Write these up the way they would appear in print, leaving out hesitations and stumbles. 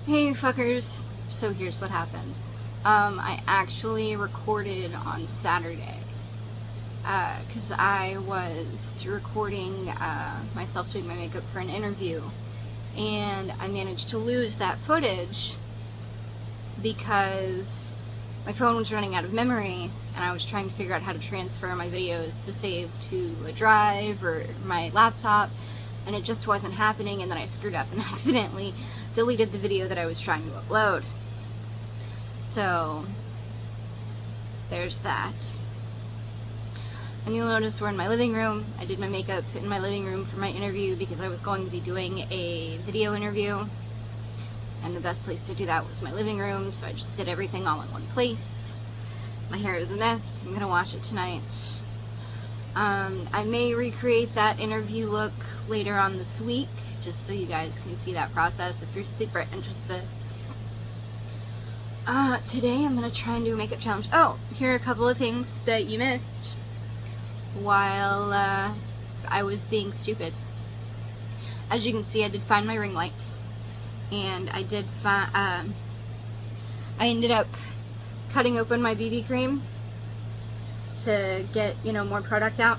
Hey fuckers, so here's what happened. I actually recorded on Saturday, because I was recording myself doing my makeup for an interview, and I managed to lose that footage because my phone was running out of memory, and I was trying to figure out how to transfer my videos to save to a drive or my laptop, and it just wasn't happening, and then I screwed up and accidentally deleted the video that I was trying to upload. So there's that. And you'll notice we're in my living room. I did my makeup in my living room for my interview because I was going to be doing a video interview, and the best place to do that was my living room, so I just did everything all in one place. My hair is a mess. I'm gonna wash it tonight. I may recreate that interview look later on this week, just so you guys can see that process if you're super interested. Today I'm gonna try and do a makeup challenge. Oh, here are a couple of things that you missed while I was being stupid. As you can see, I did find my ring light, and I did find, I ended up cutting open my BB cream to get, more product out.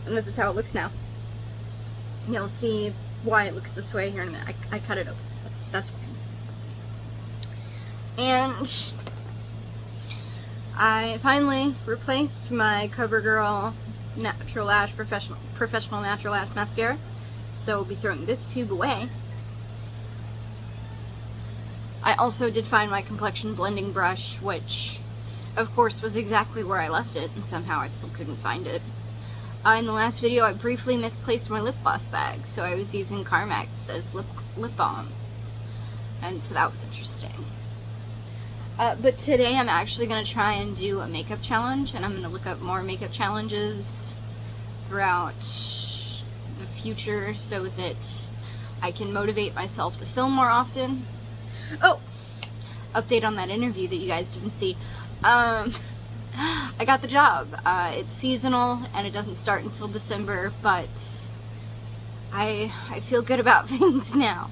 And this is how it looks now. You'll see why it looks this way here in a minute. I cut it open. That's fine. And I finally replaced my CoverGirl Natural Lash Professional Natural Lash Mascara. So we'll be throwing this tube away. I also did find my complexion blending brush, which of course was exactly where I left it, and somehow I still couldn't find it. In the last video I briefly misplaced my lip gloss bag, so I was using Carmex as lip balm, and so that was interesting. But today I'm actually going to try and do a makeup challenge, and I'm going to look up more makeup challenges throughout the future so that I can motivate myself to film more often. Oh! Update on that interview that you guys didn't see. I got the job. It's seasonal and it doesn't start until December, but I feel good about things now.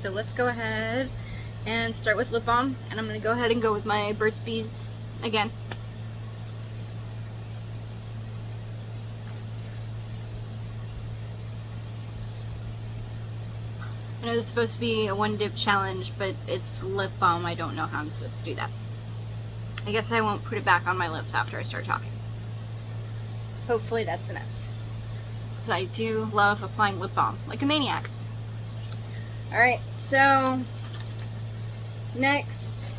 So let's go ahead and start with lip balm, and I'm going to go ahead and go with my Burt's Bees again. I know it's supposed to be a one dip challenge, but it's lip balm. I don't know how I'm supposed to do that. I guess I won't put it back on my lips after I start talking. Hopefully that's enough, because I do love applying lip balm like a maniac. Alright, so next,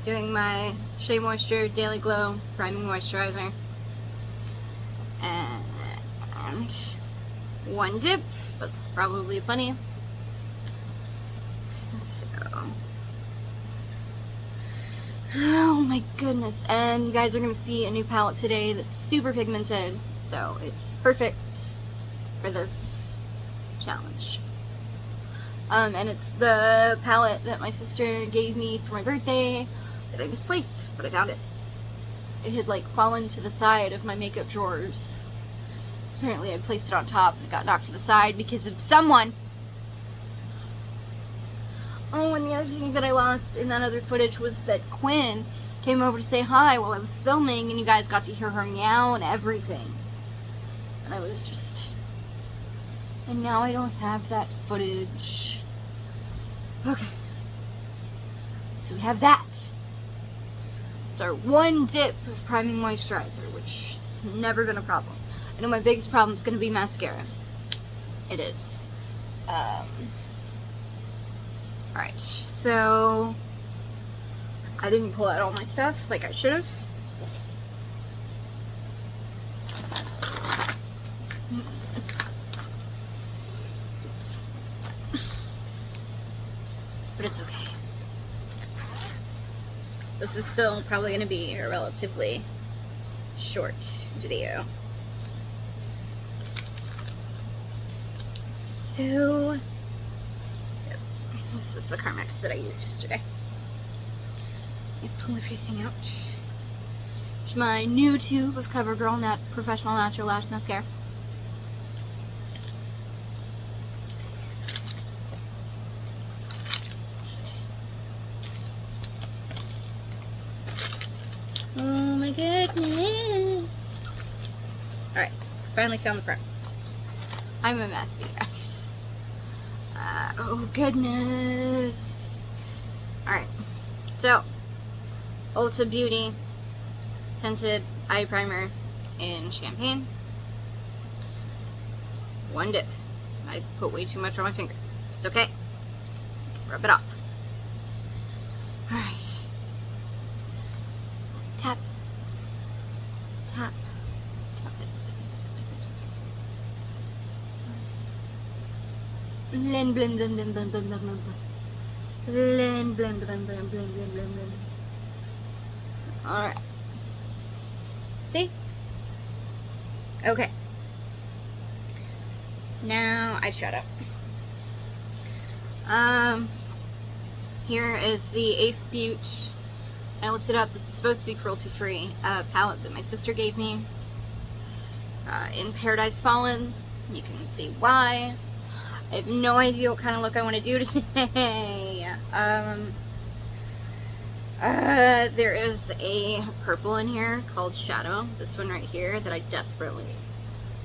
doing my Shea Moisture Daily Glow Priming Moisturizer, and one dip. That's probably plenty. So, oh my goodness, and you guys are going to see a new palette today that's super pigmented, so it's perfect for this challenge. And it's the palette that my sister gave me for my birthday that I misplaced, but I found it. It had like fallen to the side of my makeup drawers. Apparently I placed it on top and it got knocked to the side because of someone. Oh, and the other thing that I lost in that other footage was that Quinn came over to say hi while I was filming, and you guys got to hear her meow and everything. And I was just... And now I don't have that footage. Okay. So we have that. It's our one dip of priming moisturizer, which has never been a problem. I know my biggest problem is going to be mascara. It is. Alright, so I didn't pull out all my stuff like I should have. But it's okay. This is still probably going to be a relatively short video. So, this was the Carmex that I used yesterday. I pull everything out. Here's my new tube of CoverGirl Professional Natural Lash Mascara. Oh my goodness. Alright, finally found the front. I'm a mess, you guys. Oh goodness. Alright, so Ulta Beauty Tinted Eye Primer in Champagne. One dip. I put way too much on my finger. It's okay. Rub it off. Alright. Tap. Tap. Tap it. Blend, blend, blend, blend, blend, blend, blend, blend. Blend, blend, blend, blend, blend, blend, blend, blend. Alright. See? Okay. Now eyeshadow. Here is the Ace Beaut. I looked it up. This is supposed to be cruelty-free palette that my sister gave me. In Paradise Fallen. You can see why. I have no idea what kind of look I want to do today. There is a purple in here called Shadow. This one right here that I desperately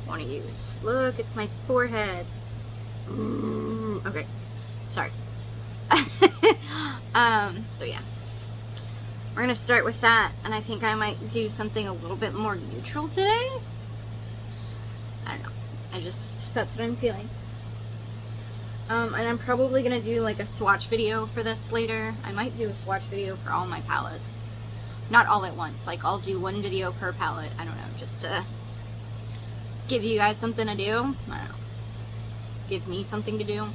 want to use. Look, it's my forehead. Okay, sorry. So yeah. We're gonna start with that, and I think I might do something a little bit more neutral today. I don't know. That's what I'm feeling. And I'm probably gonna do like a swatch video for this later. I might do a swatch video for all my palettes. Not all at once. Like, I'll do one video per palette. I don't know, just to give you guys something to do. I don't know. Give me something to do.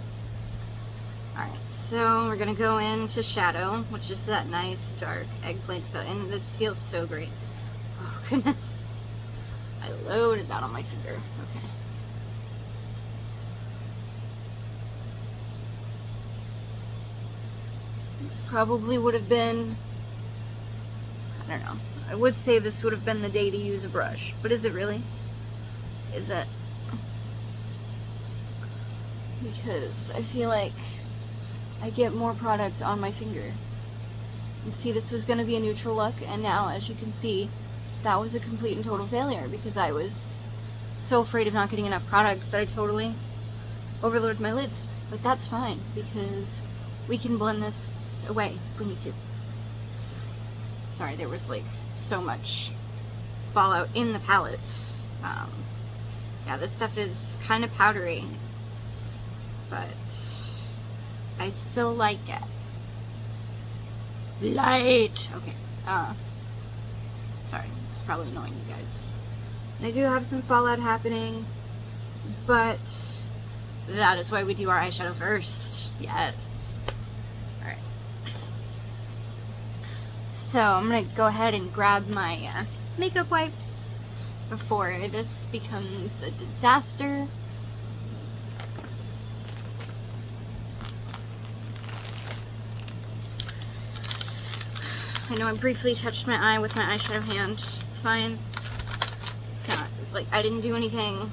Alright, so we're gonna go into Shadow, which is that nice dark eggplant color. And this feels so great. Oh, goodness. I loaded that on my finger. Okay. This probably would have been, I don't know. I would say this would have been the day to use a brush, but is it really? Is it? Because I feel like I get more product on my finger. And see, this was going to be a neutral look, and now, as you can see, that was a complete and total failure because I was so afraid of not getting enough product that I totally overloaded my lids. But that's fine, because we can blend this away if we need to. Sorry, there was like so much fallout in the palette. Yeah, this stuff is kind of powdery, but I still like it. Light! Okay, sorry, it's probably annoying you guys. And I do have some fallout happening, but that is why we do our eyeshadow first. Yes. Alright. So, I'm gonna go ahead and grab my makeup wipes before this becomes a disaster. I know I briefly touched my eye with my eyeshadow hand. It's fine. It's not, like, I didn't do anything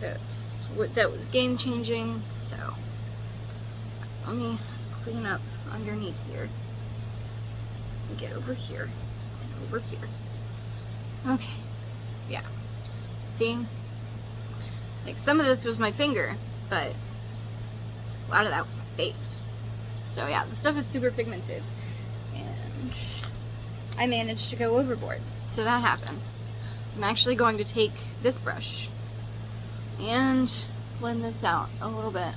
that was game changing, so let me clean up underneath here and get over here and over here. Okay, yeah, see, like some of this was my finger, but a lot of that was my face. So yeah, the stuff is super pigmented, and I managed to go overboard, so that happened. So I'm actually going to take this brush and blend this out a little bit.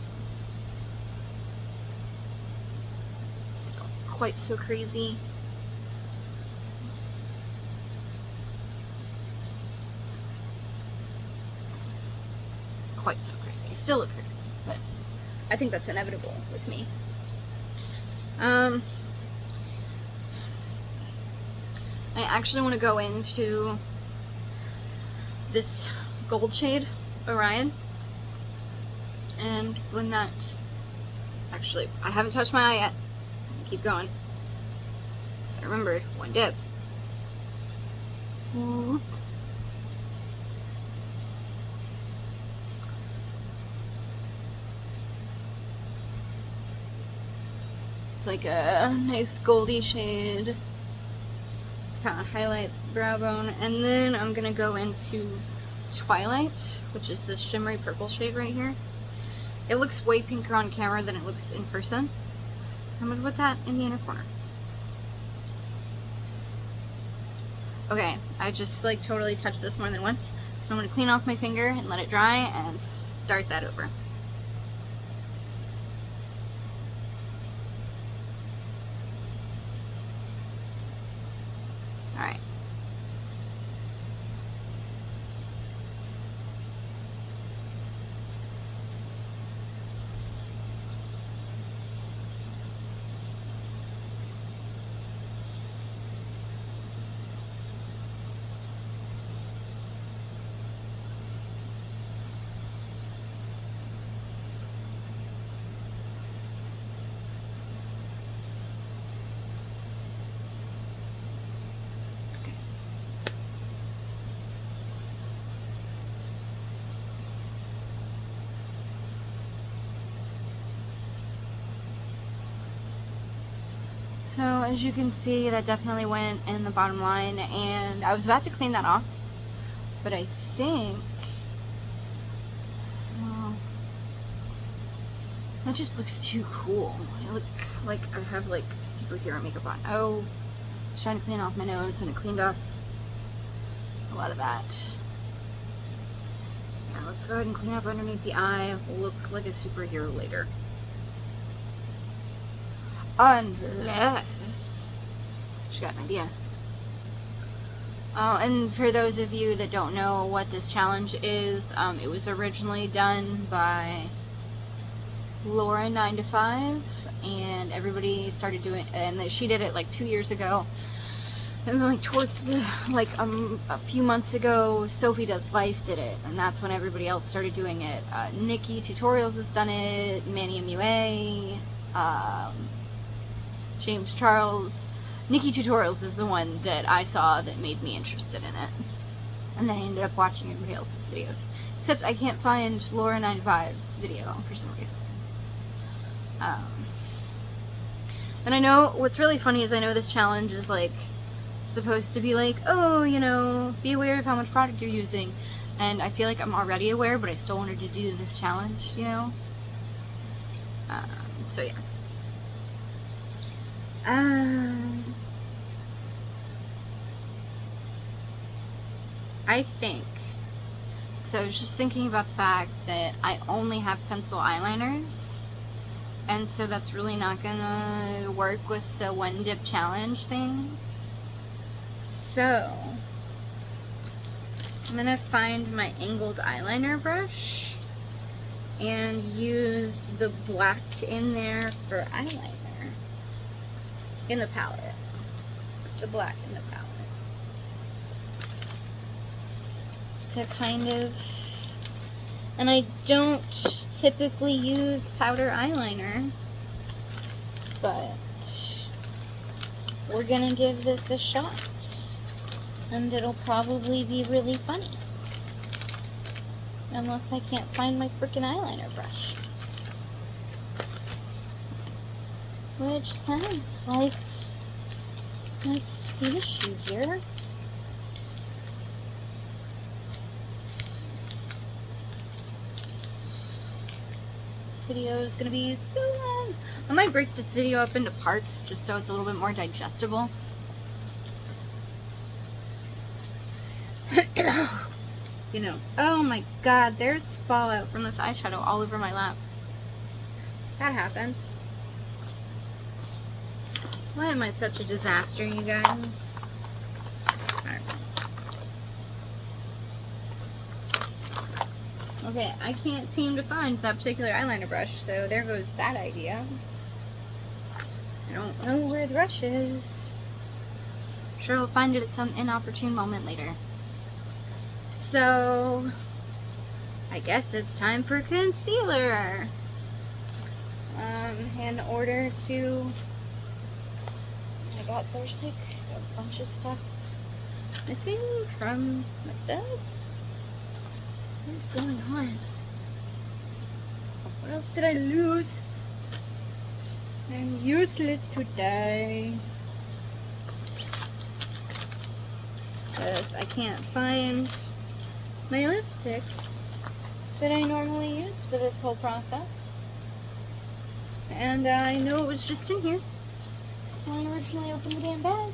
Not quite so crazy. Quite so crazy. I still look crazy, but I think that's inevitable with me. I actually want to go into this gold shade, Orion, and blend that. Actually, I haven't touched my eye yet. Keep going. So I remembered, one dip. Ooh. It's like a nice goldy shade. Just kind of highlights the brow bone. And then I'm going to go into Twilight, which is this shimmery purple shade right here. It looks way pinker on camera than it looks in person. I'm going to put that in the inner corner. Okay, I just like totally touched this more than once. So I'm going to clean off my finger and let it dry and start that over. Alright. So as you can see, that definitely went in the bottom line, and I was about to clean that off, but I think, well, that just looks too cool. I look like I have like superhero makeup on. Oh, I was trying to clean off my nose and it cleaned off a lot of that. Yeah, let's go ahead and clean up underneath the eye. We'll look like a superhero later. Unless, just got an idea. Oh, and for those of you that don't know what this challenge is, it was originally done by Laura9to5, and everybody started doing it, and she did it like 2 years ago. And then like towards the, like a few months ago, Sophie Does Life did it, and that's when everybody else started doing it. Nikki Tutorials has done it, Manny MUA, James Charles. Nikki Tutorials is the one that I saw that made me interested in it. And then I ended up watching everybody else's videos. Except I can't find Laura9to5's video for some reason. And I know, what's really funny is I know this challenge is like, supposed to be like, oh, you know, be aware of how much product you're using. And I feel like I'm already aware, but I still wanted to do this challenge, you know? So yeah. I think, so I was just thinking about the fact that I only have pencil eyeliners, and so that's really not gonna work with the one dip challenge thing. So I'm gonna find my angled eyeliner brush and use the black in there for eyeliner. In the palette. The black in the palette. To kind of, and I don't typically use powder eyeliner, but we're gonna give this a shot, and it'll probably be really funny, unless I can't find my freaking eyeliner brush, which sounds like that's the issue here. Video is gonna be so long. I might break this video up into parts just so it's a little bit more digestible. You know, oh my god, there's fallout from this eyeshadow all over my lap. That happened. Why am I such a disaster, you guys? Alright. Okay, I can't seem to find that particular eyeliner brush, so there goes that idea. I don't know where the brush is. I'm sure I'll find it at some inopportune moment later. So, I guess it's time for concealer. In order to, oh my god, there's like a bunch of stuff missing from my stuff? What is going on? What else did I lose? I'm useless today. Because I can't find my lipstick that I normally use for this whole process. And I know it was just in here when I originally opened the damn bag.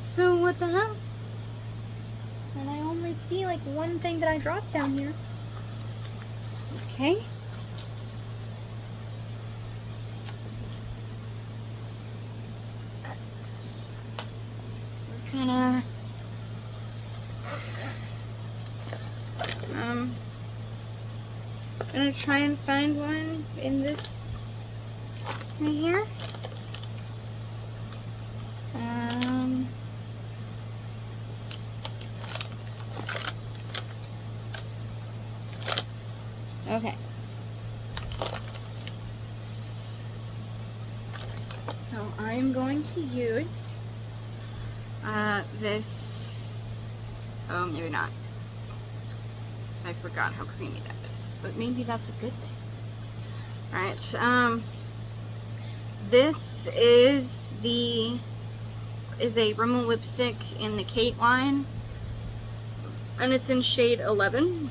So what the hell? And I only see like one thing that I dropped down here. Okay. We're gonna gonna try and find one in this right here. Okay. So I'm going to use this. Oh, maybe not. So I forgot how creamy that is, but maybe that's a good thing. All right. This is a Rimmel lipstick in the Kate line, and it's in shade 11.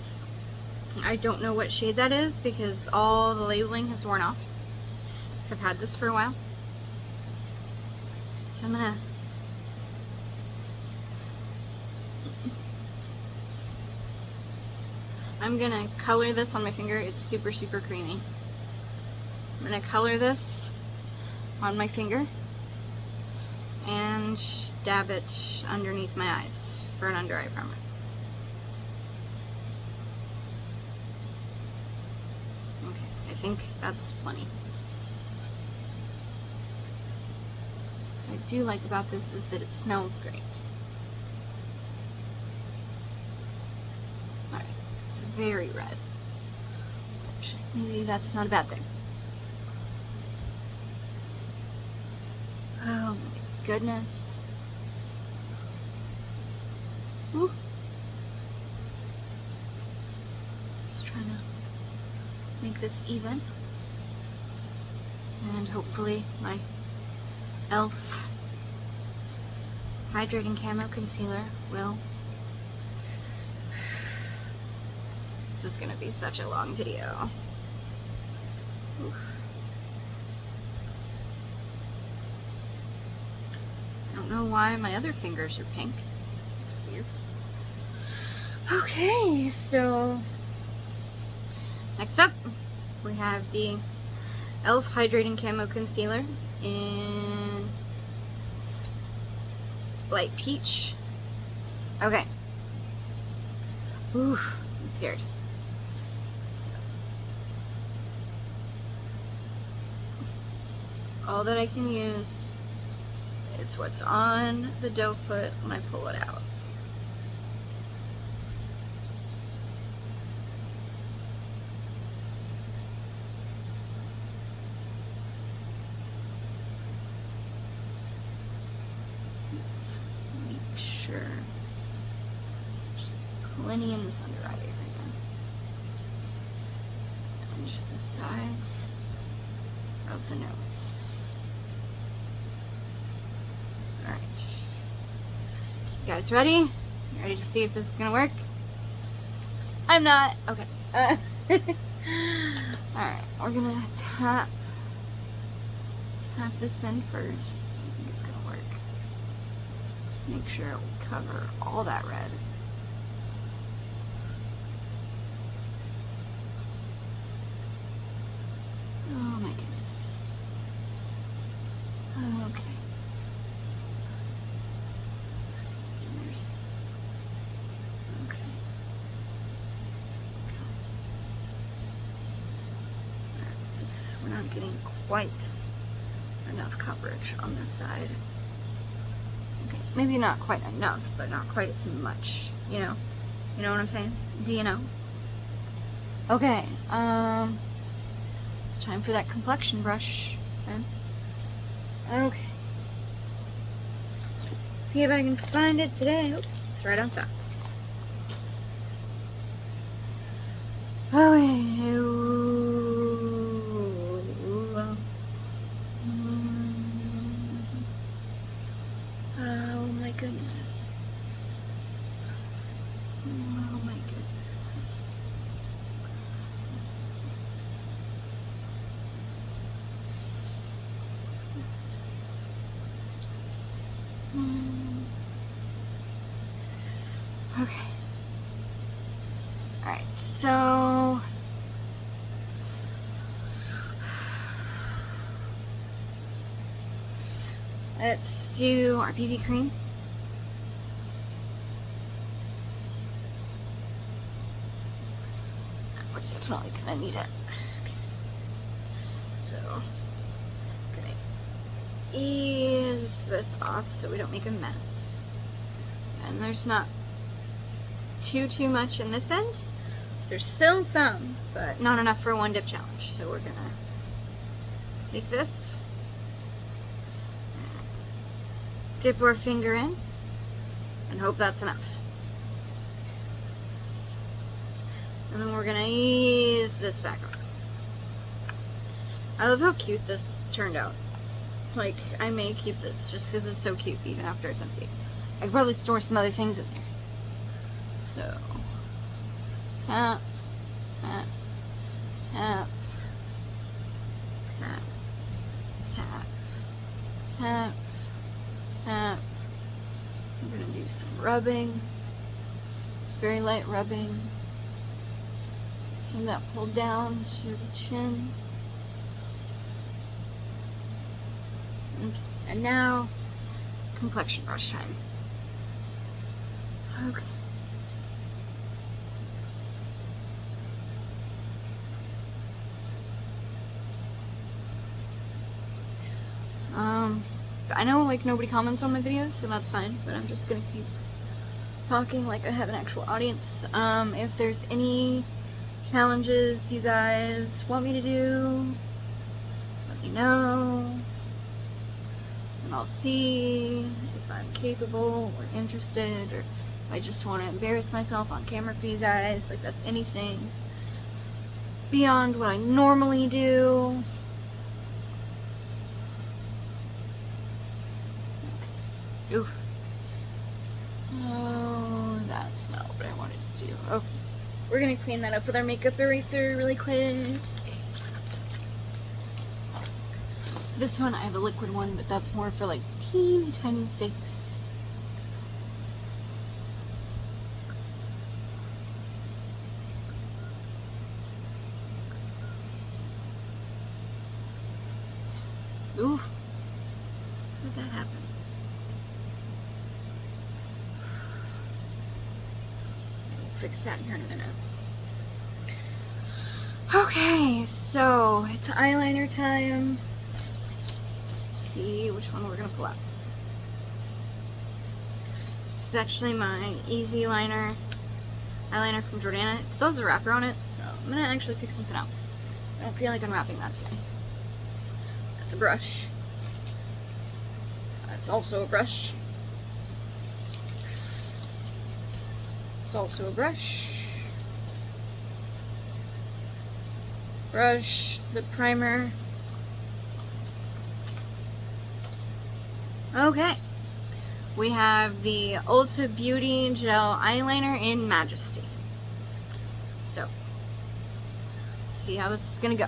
I don't know what shade that is because all the labeling has worn off. So I've had this for a while. So I'm gonna color this on my finger. It's super, super creamy. I'm gonna color this on my finger and dab it underneath my eyes for an under eye primer. Okay, I think that's plenty. What I do like about this is that it smells great. Alright, it's very red. Maybe that's not a bad thing. Oh my goodness. Ooh. Just trying to make this even. And hopefully my e.l.f. Hydrating Camo Concealer will. This is gonna be such a long video. Oof. I don't know why my other fingers are pink. It's weird. Okay, so next up we have the e.l.f. Hydrating Camo Concealer in light peach. Okay. Oof, I'm scared. All that I can use is what's on the doe foot when I pull it out. Let's make sure there's plenty in this under eye area. And the sides of the nose. Alright. You guys ready? You ready to see if this is gonna work? I'm not. Okay. Alright, we're gonna tap this in first. I think it's gonna work. Just make sure it will cover all that red. Oh my goodness. Okay. Okay. We're not getting quite enough coverage on this side. Okay, maybe not quite enough, but not quite as much, you know? You know what I'm saying? Do you know? Okay, it's time for that complexion brush. Okay. See if I can find it today. Oh, it's right on top. Oh my goodness. Oh my goodness. Okay. Alright, so let's do our BB cream. We're definitely gonna need it. Okay. So, gonna ease this off so we don't make a mess. And there's not too much in this end. There's still some, but not enough for one dip challenge. So we're gonna take this, dip our finger in, and hope that's enough. And then we're gonna ease this back on. I love how cute this turned out. Like, I may keep this just because it's so cute even after it's empty. I could probably store some other things in there. So, tap, tap, tap, tap, tap, tap, tap. I'm gonna do some rubbing. It's very light rubbing. Some of that pulled down to the chin. Okay. And now, complexion brush time. Okay. I know like nobody comments on my videos, so that's fine, but I'm just gonna keep talking like I have an actual audience. If there's any challenges you guys want me to do, let me know, and I'll see if I'm capable or interested, or if I just want to embarrass myself on camera for you guys. Like, that's anything beyond what I normally do. Oof. Oh, that's not what I wanted to do. Okay. We're gonna clean that up with our makeup eraser really quick. This one, I have a liquid one, but that's more for like teeny tiny mistakes. Ooh. How did that happen? Fix that here in a minute. Okay, so it's eyeliner time. Let's see which one we're gonna pull out. This is actually my Easy Liner eyeliner from Jordana. It still has a wrapper on it, so I'm gonna actually pick something else. I don't feel like unwrapping that today. That's a brush. That's also a brush. Also a brush, lip primer. Okay, we have the Ulta Beauty Gel Eyeliner in Majesty. So, see how this is gonna go.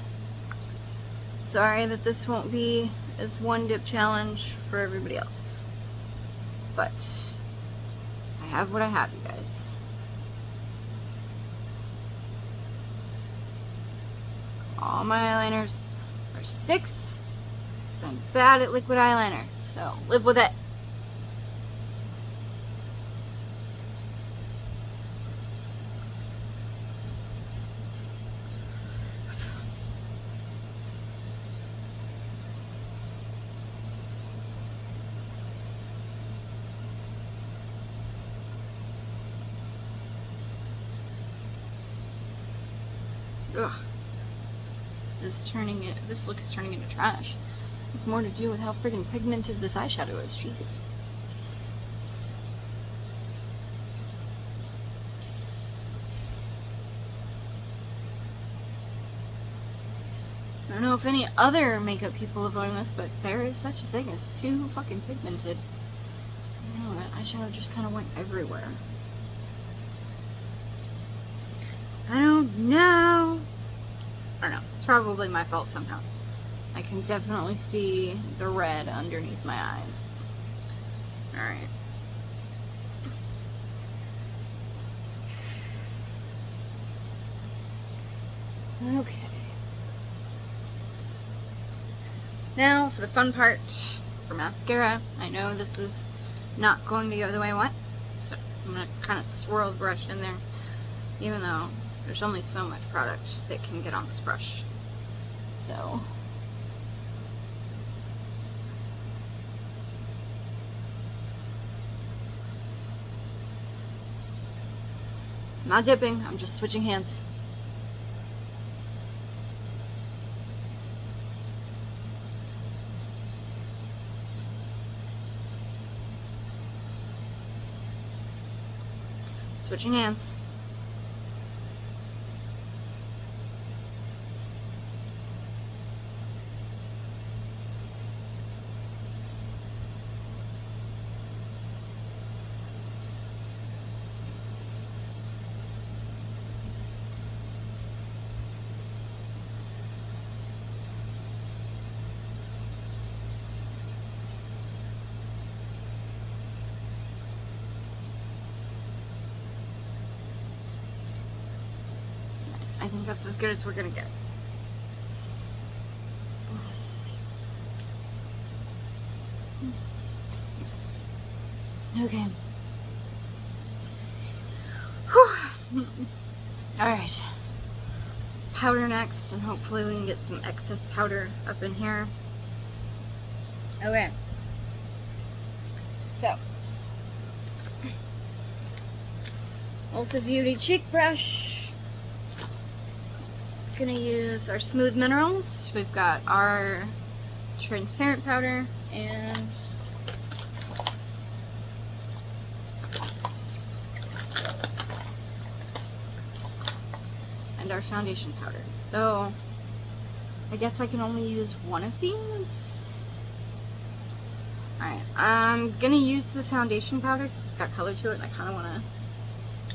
Sorry that this won't be as one dip challenge for everybody else, but I have what I have, you guys. All my eyeliners are sticks, so I'm bad at liquid eyeliner, so live with it. Ugh. This look is turning into trash. It's more to do with how friggin' pigmented this eyeshadow is. Jeez. don't know if any other makeup people have noticed, but there is such a thing as too fucking pigmented. You know, that eyeshadow just kind of went everywhere. I don't know. I don't know. It's probably my fault somehow. I can definitely see the red underneath my eyes. Alright. Okay. Now for the fun part, for mascara. I know this is not going to go the way I want, so I'm going to kind of swirl the brush in there, even though there's only so much product that can get on this brush. So, I'm not dipping, I'm just switching hands. Switching hands. I think that's as good as we're gonna get. Okay. Whew. Alright. Powder next, and hopefully we can get some excess powder up in here. Okay. So. Ulta Beauty Cheek Brush. Gonna use our Smooth Minerals. We've got our transparent powder and our foundation powder. So I guess I can only use one of these. Alright, I'm gonna use the foundation powder because it's got color to it and I kind of want to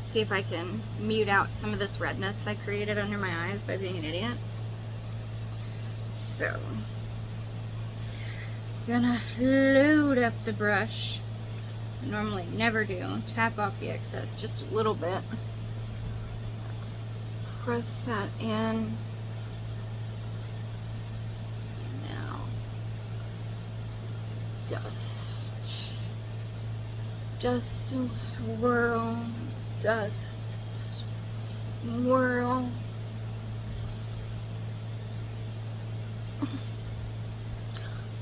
see if I can mute out some of this redness I created under my eyes by being an idiot. So, gonna load up the brush. I normally never do. Tap off the excess just a little bit. Press that in. Now, dust. Dust and swirl. Dust, swirl.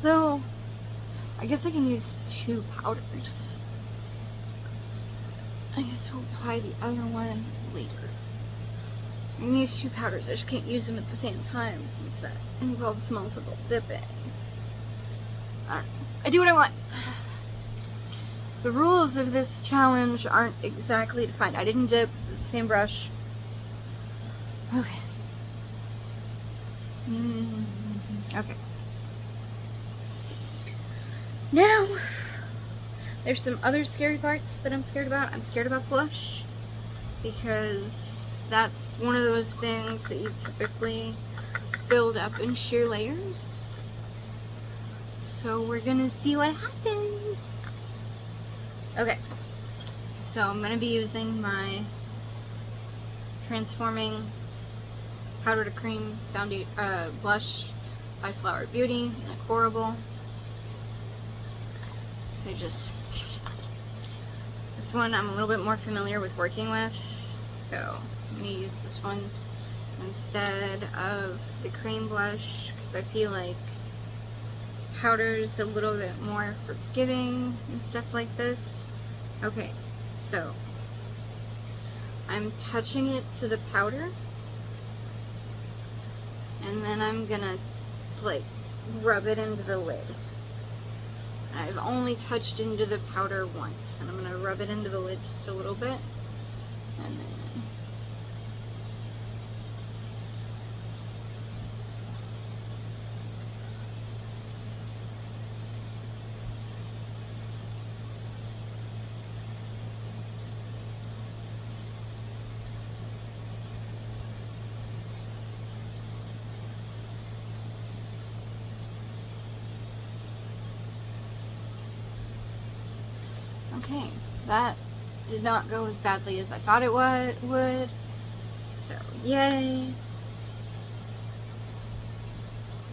Though, I guess I can use two powders. I guess we'll apply the other one later. I can use two powders, I just can't use them at the same time since that involves multiple dipping. Alright, I do what I want. The rules of this challenge aren't exactly defined. I didn't dip the same brush. Okay. Okay. Now, there's some other scary parts that I'm scared about. I'm scared about blush because that's one of those things that you typically build up in sheer layers. So we're gonna see what happens. Okay, so I'm going to be using my Transforming Powder to Cream blush by Flower Beauty in a Coral. So this one I'm a little bit more familiar with working with, so I'm going to use this one instead of the cream blush because I feel like powder's a little bit more forgiving and stuff like this. Okay, so I'm touching it to the powder and then I'm gonna like rub it into the lid. I've only touched into the powder once and I'm gonna rub it into the lid just a little bit and then Okay, that did not go as badly as I thought it would. So, yay.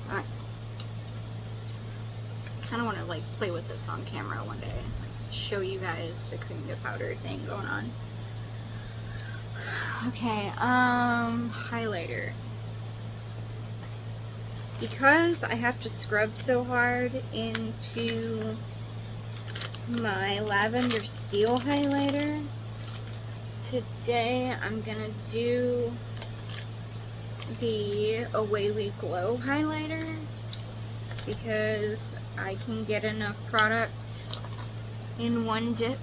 Alright. I kind of want to, like, play with this on camera one day. Like, show you guys the cream to powder thing going on. Okay, highlighter. Because I have to scrub so hard into my Lavender Steel highlighter, today I'm gonna do the Away We Glow highlighter because I can get enough product in one dip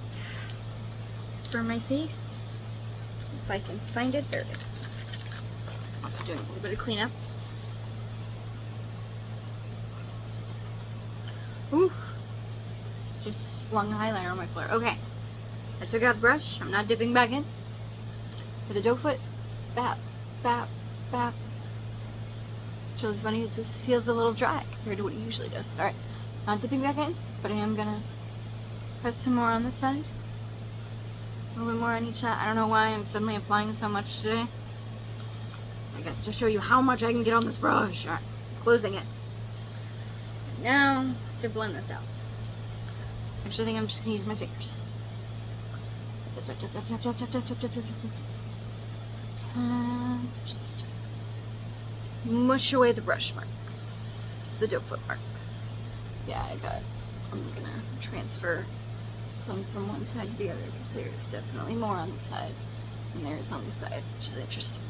for my face. If I can find it, there it is. Also doing a little bit of cleanup. Ooh. Just slung highlighter on my floor. Okay. I took out the brush. I'm not dipping back in. For the doe foot. Bap, bap, bap. What's really funny is this feels a little dry compared to what it usually does. Alright. Not dipping back in, but I am gonna press some more on this side. A little bit more on each side. I don't know why I'm suddenly applying so much today. I guess to show you how much I can get on this brush. Alright. Closing it. Now, to blend this out. Actually, I think I'm just going to use my fingers. Just mush away the brush marks. The doe foot marks. Yeah, I'm going to transfer some from one side to the other because there's definitely more on the side than there is on the side, which is interesting.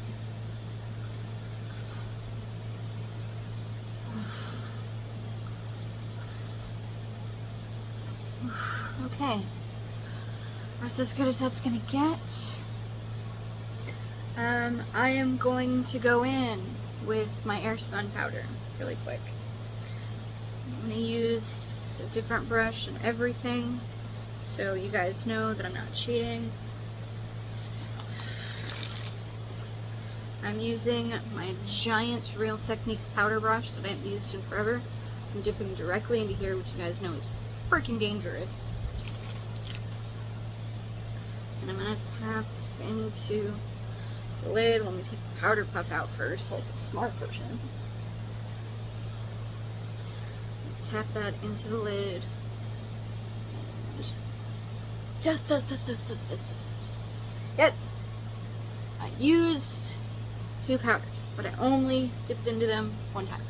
Okay, that's as good as that's gonna get. I am going to go in with my Airspun powder really quick. I'm gonna use a different brush and everything, so you guys know that I'm not cheating. I'm using my giant Real Techniques powder brush that I haven't used in forever. I'm dipping directly into here, which you guys know is freaking dangerous. And I'm going to tap into the lid. Let me take the powder puff out first, like a smart person. Tap that into the lid. Just dust. Yes! I used 2 powders, but I only dipped into them 1 time.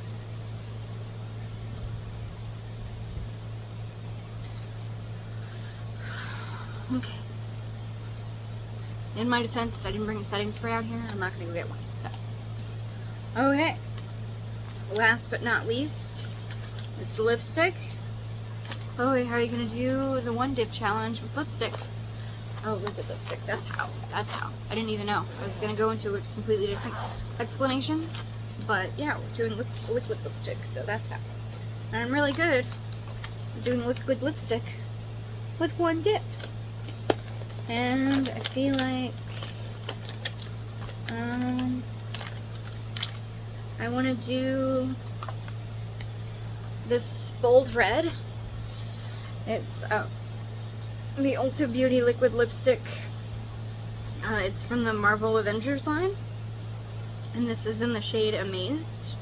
Okay. In my defense, I didn't bring a setting spray out here. I'm not going to go get one. So. Okay. Last but not least, it's lipstick. Chloe, how are you going to do the one dip challenge with lipstick? Oh, liquid lipstick. That's how. I didn't even know. I was going to go into a completely different explanation. But yeah, we're doing liquid lipstick, so that's how. And I'm really good at doing liquid lipstick with one dip. And I feel like I want to do this bold red. It's the Ulta Beauty liquid lipstick. It's from the Marvel Avengers line, and this is in the shade Amazed.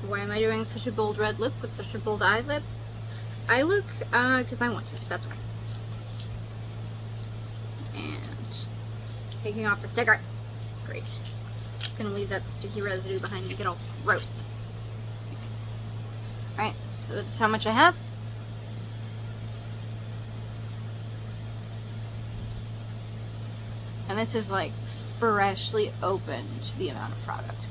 Why am I doing such a bold red lip with such a bold eye look? Because I want to, that's why. And taking off the sticker. Great. Gonna leave that sticky residue behind and get all gross. Alright, so this is how much I have. And this is like freshly opened the amount of product.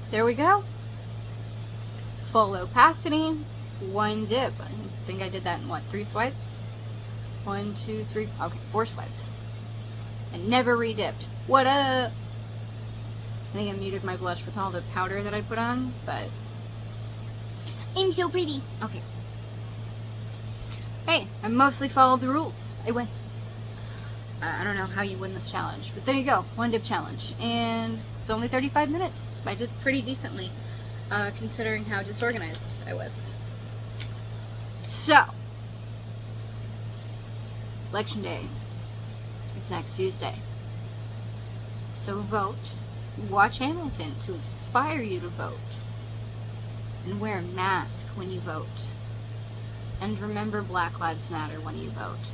There we go. Full opacity, 1 dip. I think I did that in what, 3 swipes? 1, 2, 3, okay, 4 swipes. And never re-dipped. What up? I think I muted my blush with all the powder that I put on, but I'm so pretty. Okay. Hey, I mostly followed the rules. I win. I don't know how you win this challenge, but there you go. One dip challenge. And it's only 35 minutes. I did pretty decently, considering how disorganized I was. So, Election Day. It's next Tuesday. So vote. Watch Hamilton to inspire you to vote. And wear a mask when you vote. And remember Black Lives Matter when you vote.